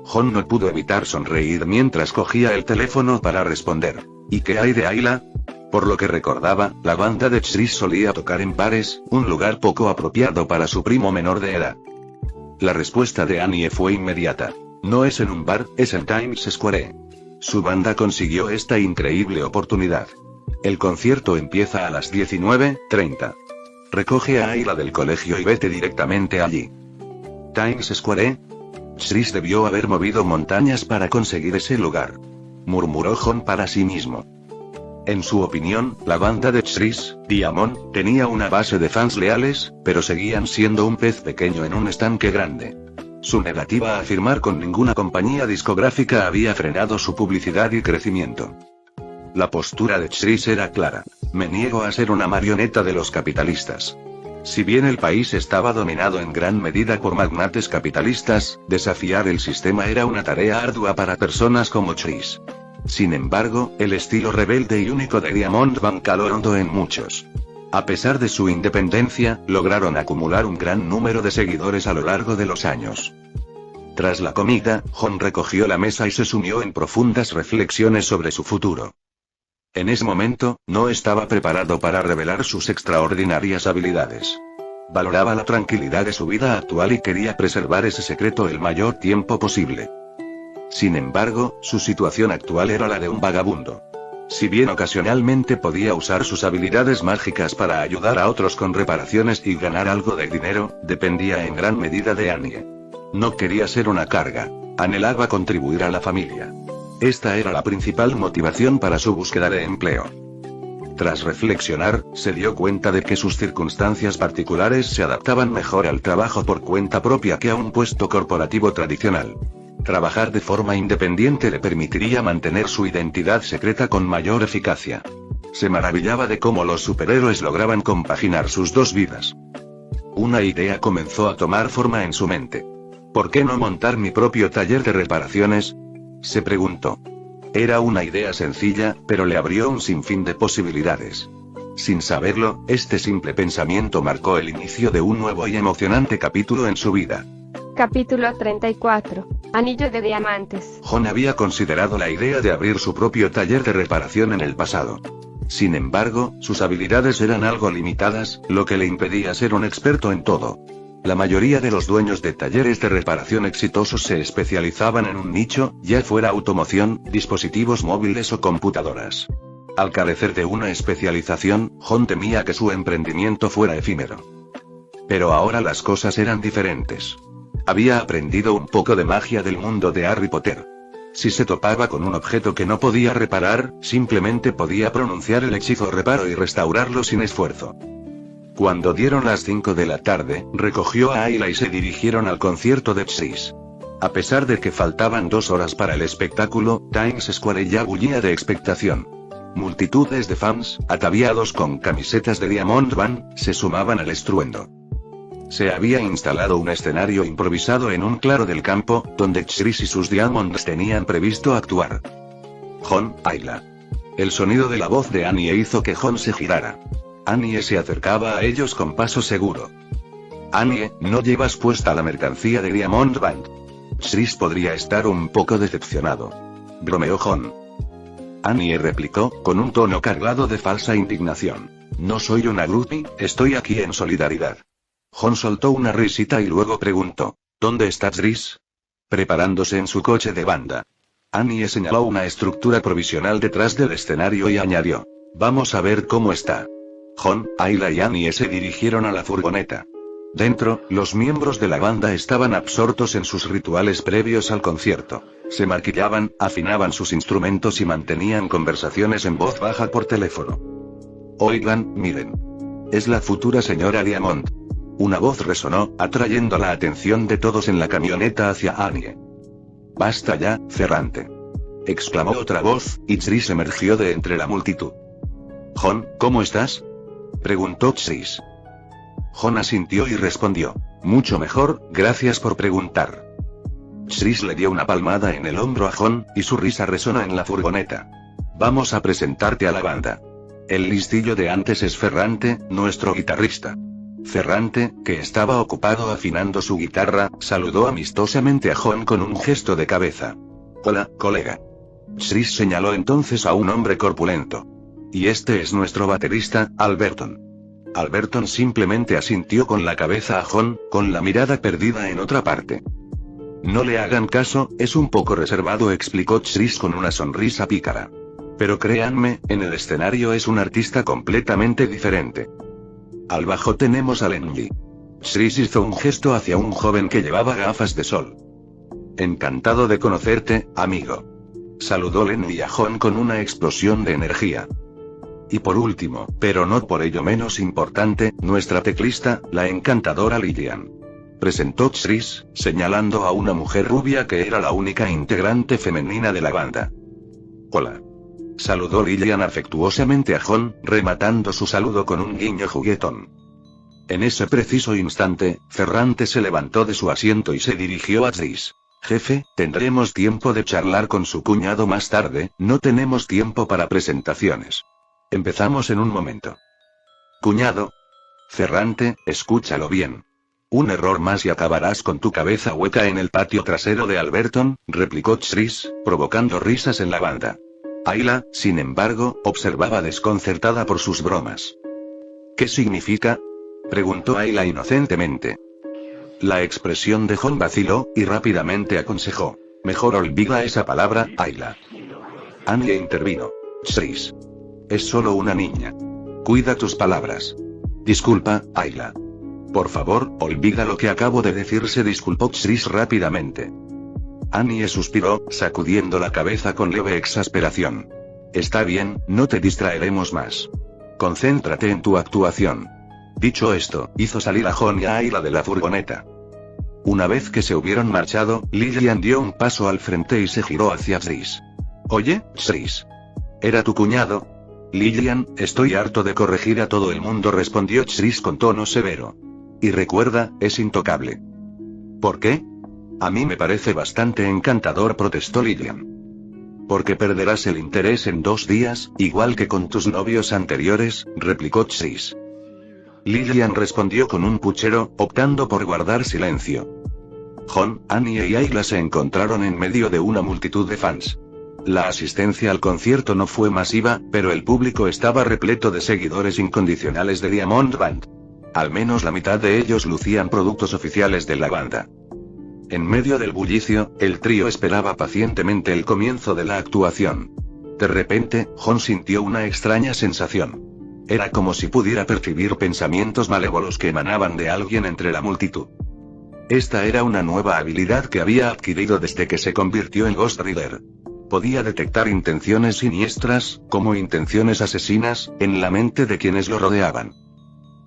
C: Jon no pudo evitar sonreír mientras cogía el teléfono para responder. ¿Y qué hay de Ayla? Por lo que recordaba, la banda de Chris solía tocar en bares, un lugar poco apropiado para su primo menor de edad. La respuesta de Annie fue inmediata. No es en un bar, es en Times Square. Su banda consiguió esta increíble oportunidad. El concierto empieza a las 19:30. Recoge a Ayla del colegio y vete directamente allí. Times Square. Chris debió haber movido montañas para conseguir ese lugar. Murmuró Jon para sí mismo. En su opinión, la banda de Chris, Diamond, tenía una base de fans leales, pero seguían siendo un pez pequeño en un estanque grande. Su negativa a firmar con ninguna compañía discográfica había frenado su publicidad y crecimiento. La postura de Chris era clara. Me niego a ser una marioneta de los capitalistas. Si bien el país estaba dominado en gran medida por magnates capitalistas, desafiar el sistema era una tarea ardua para personas como Chris. Sin embargo, el estilo rebelde y único de Diamond Band caló hondo en muchos. A pesar de su independencia, lograron acumular un gran número de seguidores a lo largo de los años. Tras la comida, Jon recogió la mesa y se sumió en profundas reflexiones sobre su futuro. En ese momento, no estaba preparado para revelar sus extraordinarias habilidades. Valoraba la tranquilidad de su vida actual y quería preservar ese secreto el mayor tiempo posible. Sin embargo, su situación actual era la de un vagabundo. Si bien ocasionalmente podía usar sus habilidades mágicas para ayudar a otros con reparaciones y ganar algo de dinero, dependía en gran medida de Annie. No quería ser una carga. Anhelaba contribuir a la familia. Esta era la principal motivación para su búsqueda de empleo. Tras reflexionar, se dio cuenta de que sus circunstancias particulares se adaptaban mejor al trabajo por cuenta propia que a un puesto corporativo tradicional. Trabajar de forma independiente le permitiría mantener su identidad secreta con mayor eficacia. Se maravillaba de cómo los superhéroes lograban compaginar sus dos vidas. Una idea comenzó a tomar forma en su mente. ¿Por qué no montar mi propio taller de reparaciones?, se preguntó. Era una idea sencilla, pero le abrió un sinfín de posibilidades. Sin saberlo, este simple pensamiento marcó el inicio de un nuevo y emocionante capítulo en su vida.
B: Capítulo 34. Anillo de diamantes.
C: Jon había considerado la idea de abrir su propio taller de reparación en el pasado. Sin embargo, sus habilidades eran algo limitadas, lo que le impedía ser un experto en todo. La mayoría de los dueños de talleres de reparación exitosos se especializaban en un nicho, ya fuera automoción, dispositivos móviles o computadoras. Al carecer de una especialización, Jon temía que su emprendimiento fuera efímero. Pero ahora las cosas eran diferentes. Había aprendido un poco de magia del mundo de Harry Potter. Si se topaba con un objeto que no podía reparar, simplemente podía pronunciar el hechizo reparo y restaurarlo sin esfuerzo. Cuando dieron las 5 de la tarde, recogió a Ayla y se dirigieron al concierto de Chris. A pesar de que faltaban 2 horas para el espectáculo, Times Square ya bullía de expectación. Multitudes de fans, ataviados con camisetas de Diamond Band, se sumaban al estruendo. Se había instalado un escenario improvisado en un claro del campo, donde Chris y sus Diamonds tenían previsto actuar. Jon, Ayla. El sonido de la voz de Annie hizo que Jon se girara. Annie se acercaba a ellos con paso seguro. Annie, ¿no llevas puesta la mercancía de Diamond Band? Chris podría estar un poco decepcionado. Bromeó Jon. Annie replicó, con un tono cargado de falsa indignación. No soy una groupie, estoy aquí en solidaridad. Jon soltó una risita y luego preguntó, ¿dónde está Chris? Preparándose en su coche de banda. Annie señaló una estructura provisional detrás del escenario y añadió, vamos a ver cómo está. Jon, Ayla y Annie se dirigieron a la furgoneta. Dentro, los miembros de la banda estaban absortos en sus rituales previos al concierto. Se maquillaban, afinaban sus instrumentos y mantenían conversaciones en voz baja por teléfono. Oigan, miren. Es la futura señora Diamond. Una voz resonó, atrayendo la atención de todos en la camioneta hacia Annie. Basta ya, Ferrante. Exclamó otra voz, y Chris emergió de entre la multitud. Jon, ¿cómo estás? Preguntó Chris. Jon asintió y respondió, mucho mejor, gracias por preguntar. Chris le dio una palmada en el hombro a Jon, y su risa resonó en la furgoneta. Vamos a presentarte a la banda. El listillo de antes es Ferrante, nuestro guitarrista. Ferrante, que estaba ocupado afinando su guitarra, saludó amistosamente a Jon con un gesto de cabeza. Hola, colega. Chris señaló entonces a un hombre corpulento. Y este es nuestro baterista, Alberton. Alberton simplemente asintió con la cabeza a Jon, con la mirada perdida en otra parte. No le hagan caso, es un poco reservado, explicó Tris con una sonrisa pícara. Pero créanme, en el escenario es un artista completamente diferente. Al bajo tenemos a Lenji. Tris hizo un gesto hacia un joven que llevaba gafas de sol. Encantado de conocerte, amigo. Saludó Lenji a Jon con una explosión de energía. Y por último, pero no por ello menos importante, nuestra teclista, la encantadora Lillian. Presentó Tris, señalando a una mujer rubia que era la única integrante femenina de la banda. Hola. Saludó Lillian afectuosamente a Jon, rematando su saludo con un guiño juguetón. En ese preciso instante, Ferrante se levantó de su asiento y se dirigió a Tris. Jefe, tendremos tiempo de charlar con su cuñado más tarde, no tenemos tiempo para presentaciones. Empezamos en un momento. Cuñado. Ferrante, escúchalo bien. Un error más y acabarás con tu cabeza hueca en el patio trasero de Alberton, replicó Tris, provocando risas en la banda. Ayla, sin embargo, observaba desconcertada por sus bromas. ¿Qué significa? Preguntó Ayla inocentemente. La expresión de Jon vaciló, y rápidamente aconsejó. Mejor olvida esa palabra, Ayla. Anya intervino. Tris. Es solo una niña. Cuida tus palabras. Disculpa, Ayla. Por favor, olvida lo que acabo de decir, se disculpó Tris rápidamente. Annie suspiró, sacudiendo la cabeza con leve exasperación. Está bien, no te distraeremos más. Concéntrate en tu actuación. Dicho esto, hizo salir a Jon y a Ayla de la furgoneta. Una vez que se hubieron marchado, Lillian dio un paso al frente y se giró hacia Tris. Oye, Tris. ¿Era tu cuñado? Lillian, estoy harto de corregir a todo el mundo, respondió Tris con tono severo. Y recuerda, es intocable. ¿Por qué? A mí me parece bastante encantador, protestó Lillian. Porque perderás el interés en 2 días, igual que con tus novios anteriores, replicó Tris. Lillian respondió con un puchero, optando por guardar silencio. Jon, Annie y Ayla se encontraron en medio de una multitud de fans. La asistencia al concierto no fue masiva, pero el público estaba repleto de seguidores incondicionales de Diamond Band. Al menos la mitad de ellos lucían productos oficiales de la banda. En medio del bullicio, el trío esperaba pacientemente el comienzo de la actuación. De repente, Jon sintió una extraña sensación. Era como si pudiera percibir pensamientos malévolos que emanaban de alguien entre la multitud. Esta era una nueva habilidad que había adquirido desde que se convirtió en Ghost Rider. Podía detectar intenciones siniestras, como intenciones asesinas, en la mente de quienes lo rodeaban.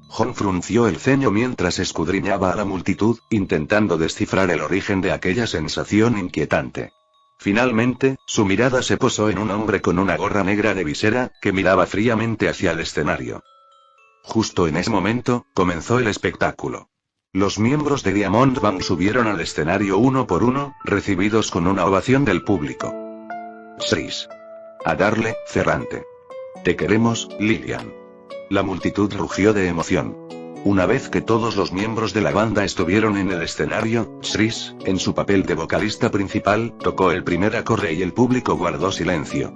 C: Jon frunció el ceño mientras escudriñaba a la multitud, intentando descifrar el origen de aquella sensación inquietante. Finalmente, su mirada se posó en un hombre con una gorra negra de visera, que miraba fríamente hacia el escenario. Justo en ese momento, comenzó el espectáculo. Los miembros de Diamond Band subieron al escenario uno por uno, recibidos con una ovación del público. Tris. A darle, Ferrante. Te queremos, Lillian. La multitud rugió de emoción. Una vez que todos los miembros de la banda estuvieron en el escenario, Tris, en su papel de vocalista principal, tocó el primer acorde y el público guardó silencio.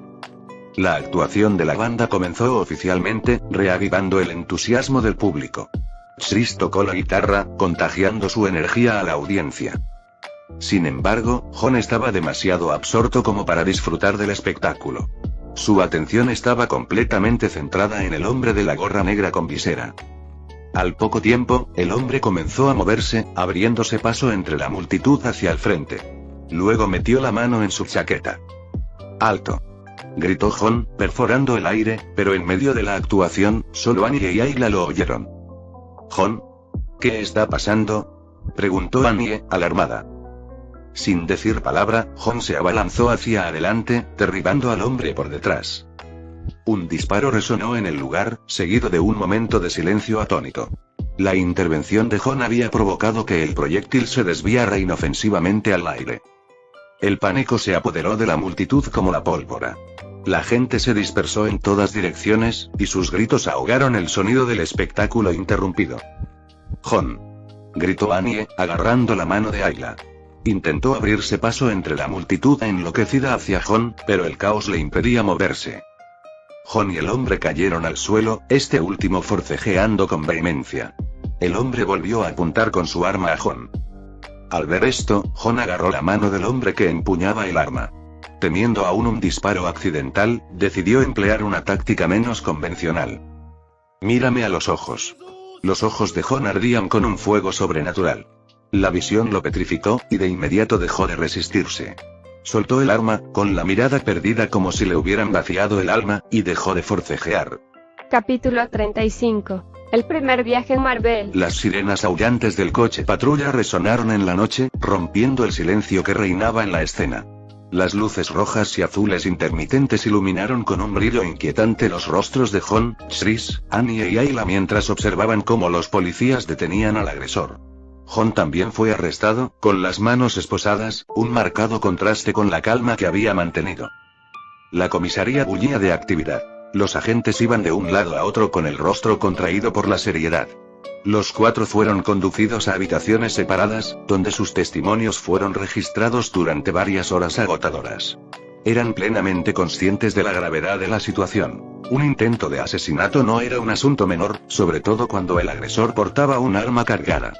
C: La actuación de la banda comenzó oficialmente, reavivando el entusiasmo del público. Tris tocó la guitarra, contagiando su energía a la audiencia. Sin embargo, Jon estaba demasiado absorto como para disfrutar del espectáculo. Su atención estaba completamente centrada en el hombre de la gorra negra con visera. Al poco tiempo, el hombre comenzó a moverse, abriéndose paso entre la multitud hacia el frente. Luego metió la mano en su chaqueta. ¡Alto!, gritó Jon, perforando el aire, pero en medio de la actuación, solo Annie y Ayla lo oyeron. «Jon, ¿qué está pasando?», preguntó Annie, alarmada. Sin decir palabra, Jon se abalanzó hacia adelante, derribando al hombre por detrás. Un disparo resonó en el lugar, seguido de un momento de silencio atónito. La intervención de Jon había provocado que el proyectil se desviara inofensivamente al aire. El pánico se apoderó de la multitud como la pólvora. La gente se dispersó en todas direcciones, y sus gritos ahogaron el sonido del espectáculo interrumpido. «Jon», gritó Annie, agarrando la mano de Ayla. Intentó abrirse paso entre la multitud enloquecida hacia Jon, pero el caos le impedía moverse. Jon y el hombre cayeron al suelo, este último forcejeando con vehemencia. El hombre volvió a apuntar con su arma a Jon. Al ver esto, Jon agarró la mano del hombre que empuñaba el arma. Temiendo aún un disparo accidental, decidió emplear una táctica menos convencional. «Mírame a los ojos». Los ojos de Jon ardían con un fuego sobrenatural. La visión lo petrificó, y de inmediato dejó de resistirse. Soltó el arma, con la mirada perdida como si le hubieran vaciado el alma, y dejó de forcejear.
B: Capítulo 35. El primer viaje en Marvel.
C: Las sirenas aullantes del coche patrulla resonaron en la noche, rompiendo el silencio que reinaba en la escena. Las luces rojas y azules intermitentes iluminaron con un brillo inquietante los rostros de Jon, Tris, Annie y Ayla mientras observaban cómo los policías detenían al agresor. Jon también fue arrestado, con las manos esposadas, un marcado contraste con la calma que había mantenido. La comisaría bullía de actividad. Los agentes iban de un lado a otro con el rostro contraído por la seriedad. Los 4 fueron conducidos a habitaciones separadas, donde sus testimonios fueron registrados durante varias horas agotadoras. Eran plenamente conscientes de la gravedad de la situación. Un intento de asesinato no era un asunto menor, sobre todo cuando el agresor portaba un arma cargada.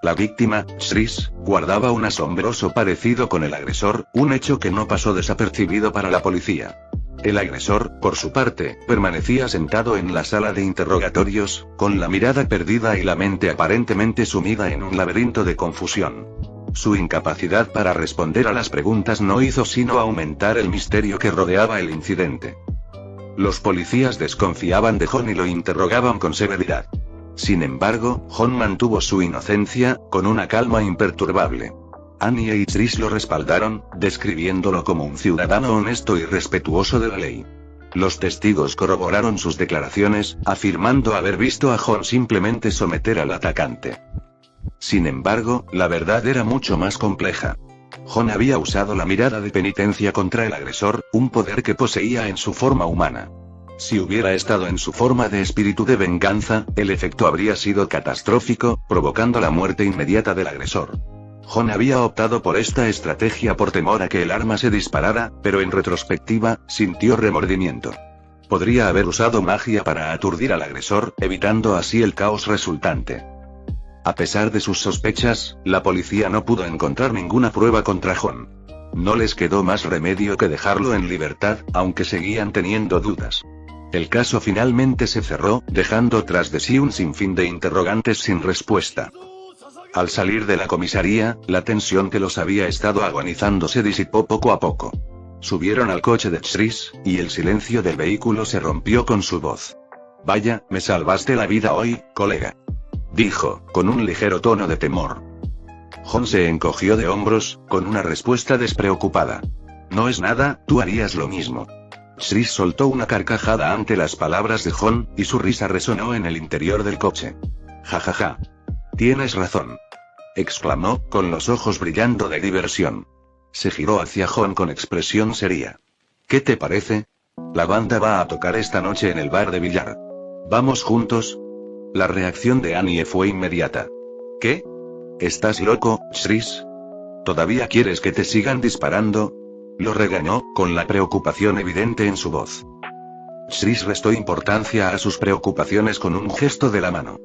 C: La víctima, Tris, guardaba un asombroso parecido con el agresor, un hecho que no pasó desapercibido para la policía. El agresor, por su parte, permanecía sentado en la sala de interrogatorios, con la mirada perdida y la mente aparentemente sumida en un laberinto de confusión. Su incapacidad para responder a las preguntas no hizo sino aumentar el misterio que rodeaba el incidente. Los policías desconfiaban de Jon y lo interrogaban con severidad. Sin embargo, Jon mantuvo su inocencia, con una calma imperturbable. Annie y Tris lo respaldaron, describiéndolo como un ciudadano honesto y respetuoso de la ley. Los testigos corroboraron sus declaraciones, afirmando haber visto a Jon simplemente someter al atacante. Sin embargo, la verdad era mucho más compleja. Jon había usado la mirada de penitencia contra el agresor, un poder que poseía en su forma humana. Si hubiera estado en su forma de espíritu de venganza, el efecto habría sido catastrófico, provocando la muerte inmediata del agresor. Jon había optado por esta estrategia por temor a que el arma se disparara, pero en retrospectiva, sintió remordimiento. Podría haber usado magia para aturdir al agresor, evitando así el caos resultante. A pesar de sus sospechas, la policía no pudo encontrar ninguna prueba contra Jon. No les quedó más remedio que dejarlo en libertad, aunque seguían teniendo dudas. El caso finalmente se cerró, dejando tras de sí un sinfín de interrogantes sin respuesta. Al salir de la comisaría, la tensión que los había estado agonizando se disipó poco a poco. Subieron al coche de Tris, y el silencio del vehículo se rompió con su voz. «Vaya, me salvaste la vida hoy, colega», dijo, con un ligero tono de temor. Jon se encogió de hombros, con una respuesta despreocupada. «No es nada, tú harías lo mismo». Tris soltó una carcajada ante las palabras de Jon, y su risa resonó en el interior del coche. «Jajaja. Tienes razón», exclamó, con los ojos brillando de diversión. Se giró hacia Jon con expresión seria. «¿Qué te parece? La banda va a tocar esta noche en el bar de billar. ¿Vamos juntos?» La reacción de Annie fue inmediata. «¿Qué? ¿Estás loco, Tris? ¿Todavía quieres que te sigan disparando?», lo regañó, con la preocupación evidente en su voz. Tris restó importancia a sus preocupaciones con un gesto de la mano.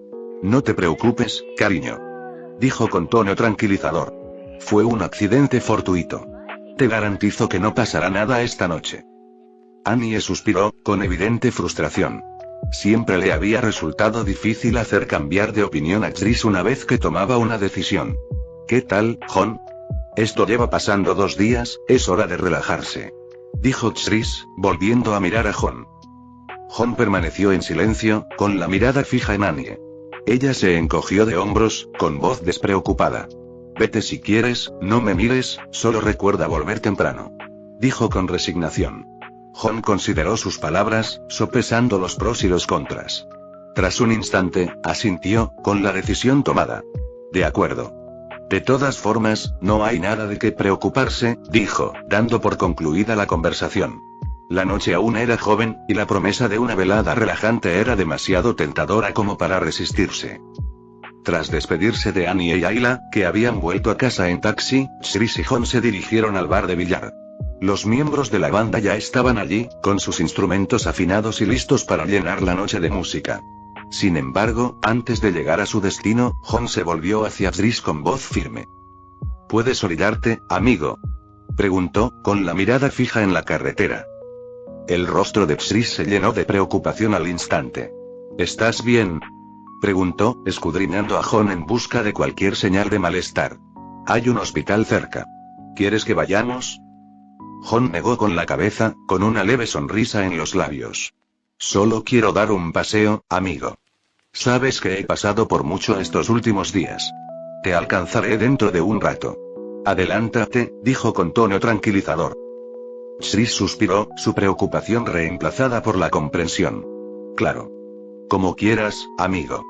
C: «No te preocupes, cariño», dijo con tono tranquilizador. «Fue un accidente fortuito. Te garantizo que no pasará nada esta noche». Annie suspiró, con evidente frustración. Siempre le había resultado difícil hacer cambiar de opinión a Tris una vez que tomaba una decisión. «¿Qué tal, Jon? Esto lleva pasando 2 días, es hora de relajarse», dijo Tris, volviendo a mirar a Jon. Jon permaneció en silencio, con la mirada fija en Annie. Ella se encogió de hombros, con voz despreocupada. «Vete si quieres, no me mires, solo recuerda volver temprano», dijo con resignación. Jon consideró sus palabras, sopesando los pros y los contras. Tras un instante, asintió, con la decisión tomada. «De acuerdo. De todas formas, no hay nada de qué preocuparse», dijo, dando por concluida la conversación. La noche aún era joven, y la promesa de una velada relajante era demasiado tentadora como para resistirse. Tras despedirse de Annie y Ayla, que habían vuelto a casa en taxi, Tris y Jon se dirigieron al bar de billar. Los miembros de la banda ya estaban allí, con sus instrumentos afinados y listos para llenar la noche de música. Sin embargo, antes de llegar a su destino, Jon se volvió hacia Dries con voz firme. ¿Puedes olvidarte, amigo?, preguntó, con la mirada fija en la carretera. El rostro de Dries se llenó de preocupación al instante. ¿Estás bien?, preguntó, escudriñando a Jon en busca de cualquier señal de malestar. Hay un hospital cerca. ¿Quieres que vayamos? Jon negó con la cabeza, con una leve sonrisa en los labios. Solo quiero dar un paseo, amigo. Sabes que he pasado por mucho estos últimos días. Te alcanzaré dentro de un rato. Adelántate, dijo con tono tranquilizador. Dries suspiró, su preocupación reemplazada por la comprensión. Claro. Como quieras, amigo.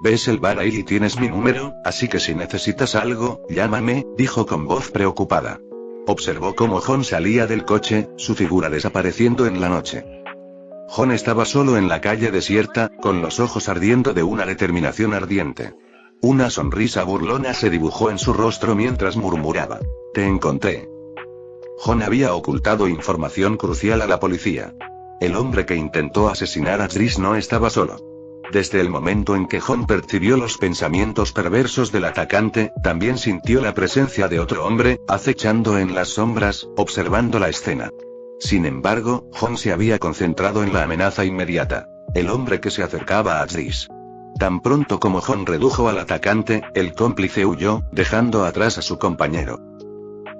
C: ¿Ves el bar ahí y tienes mi número? Así que si necesitas algo, llámame, dijo con voz preocupada. Observó cómo Jon salía del coche, su figura desapareciendo en la noche. Jon estaba solo en la calle desierta, con los ojos ardiendo de una determinación ardiente. Una sonrisa burlona se dibujó en su rostro mientras murmuraba: «Te encontré». Jon había ocultado información crucial a la policía. El hombre que intentó asesinar a Dries no estaba solo. Desde el momento en que Jon percibió los pensamientos perversos del atacante, también sintió la presencia de otro hombre, acechando en las sombras, observando la escena. Sin embargo, Jon se había concentrado en la amenaza inmediata. El hombre que se acercaba a Dries. Tan pronto como Jon redujo al atacante, el cómplice huyó, dejando atrás a su compañero.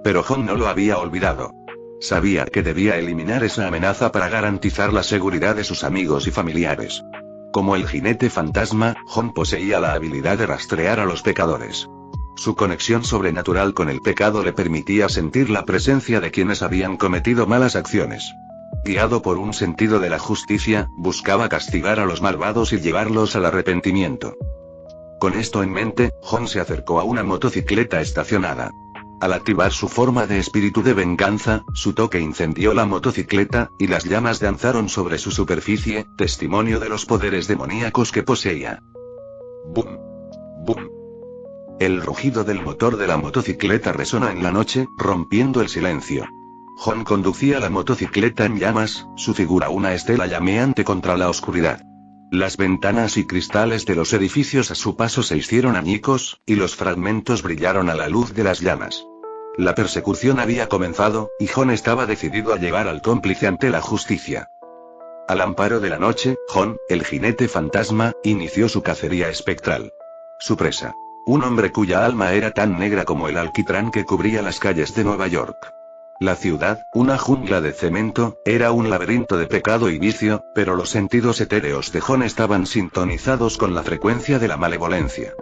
C: Pero Jon no lo había olvidado. Sabía que debía eliminar esa amenaza para garantizar la seguridad de sus amigos y familiares. Como el jinete fantasma, Jon poseía la habilidad de rastrear a los pecadores. Su conexión sobrenatural con el pecado le permitía sentir la presencia de quienes habían cometido malas acciones. Guiado por un sentido de la justicia, buscaba castigar a los malvados y llevarlos al arrepentimiento. Con esto en mente, Jon se acercó a una motocicleta estacionada. Al activar su forma de espíritu de venganza, su toque incendió la motocicleta, y las llamas danzaron sobre su superficie, testimonio de los poderes demoníacos que poseía. ¡Bum! ¡Bum! El rugido del motor de la motocicleta resonó en la noche, rompiendo el silencio. Jon conducía la motocicleta en llamas, su figura una estela llameante contra la oscuridad. Las ventanas y cristales de los edificios a su paso se hicieron añicos, y los fragmentos brillaron a la luz de las llamas. La persecución había comenzado, y Jon estaba decidido a llevar al cómplice ante la justicia. Al amparo de la noche, Jon, el jinete fantasma, inició su cacería espectral. Su presa. Un hombre cuya alma era tan negra como el alquitrán que cubría las calles de Nueva York. La ciudad, una jungla de cemento, era un laberinto de pecado y vicio, pero los sentidos etéreos de Jon estaban sintonizados con la frecuencia de la malevolencia.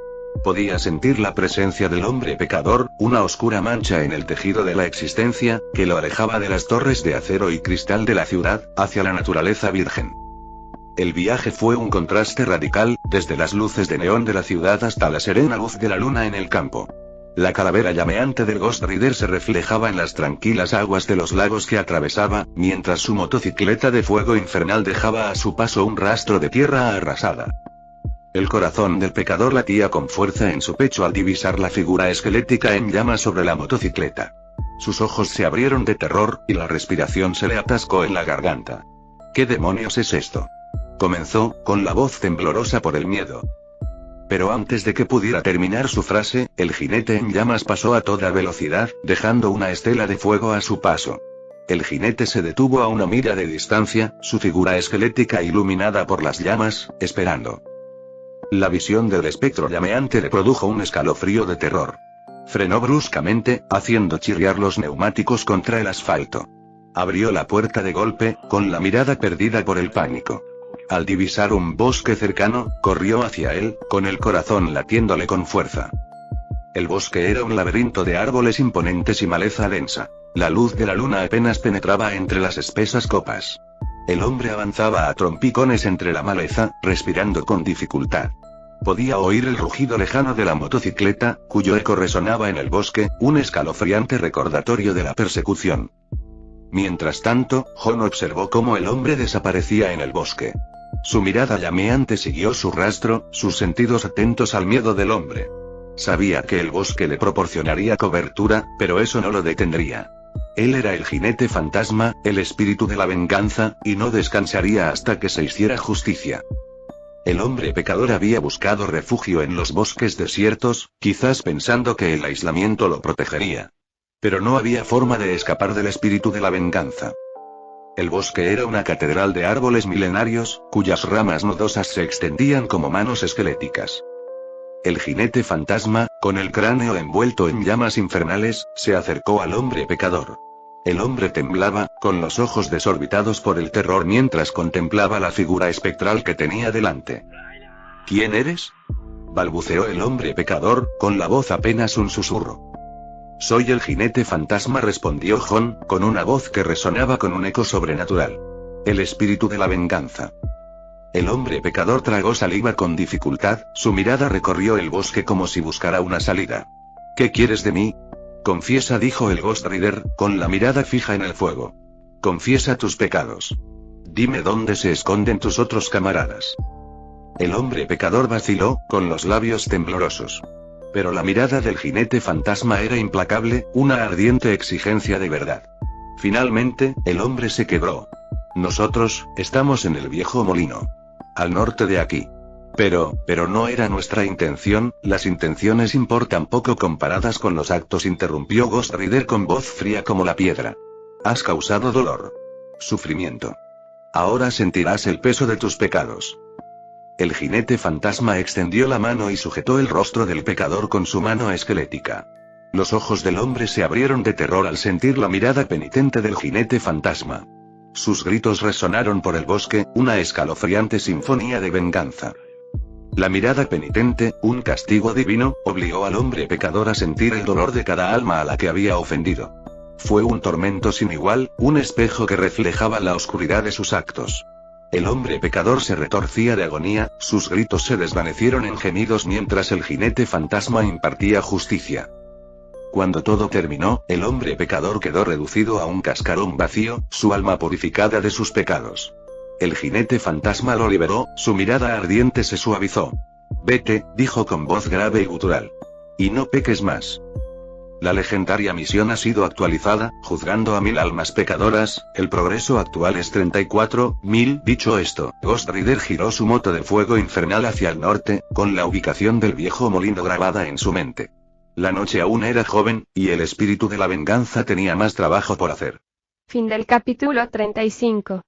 C: Podía sentir la presencia del hombre pecador, una oscura mancha en el tejido de la existencia, que lo alejaba de las torres de acero y cristal de la ciudad, hacia la naturaleza virgen. El viaje fue un contraste radical, desde las luces de neón de la ciudad hasta la serena luz de la luna en el campo. La calavera llameante del Ghost Rider se reflejaba en las tranquilas aguas de los lagos que atravesaba, mientras su motocicleta de fuego infernal dejaba a su paso un rastro de tierra arrasada. El corazón del pecador latía con fuerza en su pecho al divisar la figura esquelética en llamas sobre la motocicleta. Sus ojos se abrieron de terror, y la respiración se le atascó en la garganta. ¿Qué demonios es esto?, comenzó, con la voz temblorosa por el miedo. Pero antes de que pudiera terminar su frase, el jinete en llamas pasó a toda velocidad, dejando una estela de fuego a su paso. El jinete se detuvo a una milla de distancia, su figura esquelética iluminada por las llamas, esperando. La visión del espectro llameante le produjo un escalofrío de terror. Frenó bruscamente, haciendo chirriar los neumáticos contra el asfalto. Abrió la puerta de golpe, con la mirada perdida por el pánico. Al divisar un bosque cercano, corrió hacia él, con el corazón latiéndole con fuerza. El bosque era un laberinto de árboles imponentes y maleza densa. La luz de la luna apenas penetraba entre las espesas copas. El hombre avanzaba a trompicones entre la maleza, respirando con dificultad. Podía oír el rugido lejano de la motocicleta, cuyo eco resonaba en el bosque, un escalofriante recordatorio de la persecución. Mientras tanto, Jon observó cómo el hombre desaparecía en el bosque. Su mirada llameante siguió su rastro, sus sentidos atentos al miedo del hombre. Sabía que el bosque le proporcionaría cobertura, pero eso no lo detendría. Él era el jinete fantasma, el espíritu de la venganza, y no descansaría hasta que se hiciera justicia. El hombre pecador había buscado refugio en los bosques desiertos, quizás pensando que el aislamiento lo protegería. Pero no había forma de escapar del espíritu de la venganza. El bosque era una catedral de árboles milenarios, cuyas ramas nodosas se extendían como manos esqueléticas. El jinete fantasma, con el cráneo envuelto en llamas infernales, se acercó al hombre pecador. El hombre temblaba, con los ojos desorbitados por el terror mientras contemplaba la figura espectral que tenía delante. ¿Quién eres?, balbuceó el hombre pecador, con la voz apenas un susurro. Soy el jinete fantasma, respondió John, con una voz que resonaba con un eco sobrenatural. El espíritu de la venganza. El hombre pecador tragó saliva con dificultad, su mirada recorrió el bosque como si buscara una salida. ¿Qué quieres de mí? Confiesa, dijo el Ghost Rider, con la mirada fija en el fuego. Confiesa tus pecados. Dime dónde se esconden tus otros camaradas. El hombre pecador vaciló, con los labios temblorosos. Pero la mirada del jinete fantasma era implacable, una ardiente exigencia de verdad. Finalmente, el hombre se quebró. Nosotros, estamos en el viejo molino. Al norte de aquí. Pero no era nuestra intención, las intenciones importan poco comparadas con los actos, interrumpió Ghost Rider con voz fría como la piedra. Has causado dolor. Sufrimiento. Ahora sentirás el peso de tus pecados. El jinete fantasma extendió la mano y sujetó el rostro del pecador con su mano esquelética. Los ojos del hombre se abrieron de terror al sentir la mirada penitente del jinete fantasma. Sus gritos resonaron por el bosque, una escalofriante sinfonía de venganza. La mirada penitente, un castigo divino, obligó al hombre pecador a sentir el dolor de cada alma a la que había ofendido. Fue un tormento sin igual, un espejo que reflejaba la oscuridad de sus actos. El hombre pecador se retorcía de agonía, sus gritos se desvanecieron en gemidos mientras el jinete fantasma impartía justicia. Cuando todo terminó, el hombre pecador quedó reducido a un cascarón vacío, su alma purificada de sus pecados. El jinete fantasma lo liberó, su mirada ardiente se suavizó. Vete, dijo con voz grave y gutural. Y no peques más. La legendaria misión ha sido actualizada, juzgando a 1000 almas pecadoras, el progreso actual es 34.000. Dicho esto, Ghost Rider giró su moto de fuego infernal hacia el norte, con la ubicación del viejo molino grabada en su mente. La noche aún era joven, y el espíritu de la venganza tenía más trabajo por hacer.
B: Fin del capítulo 35.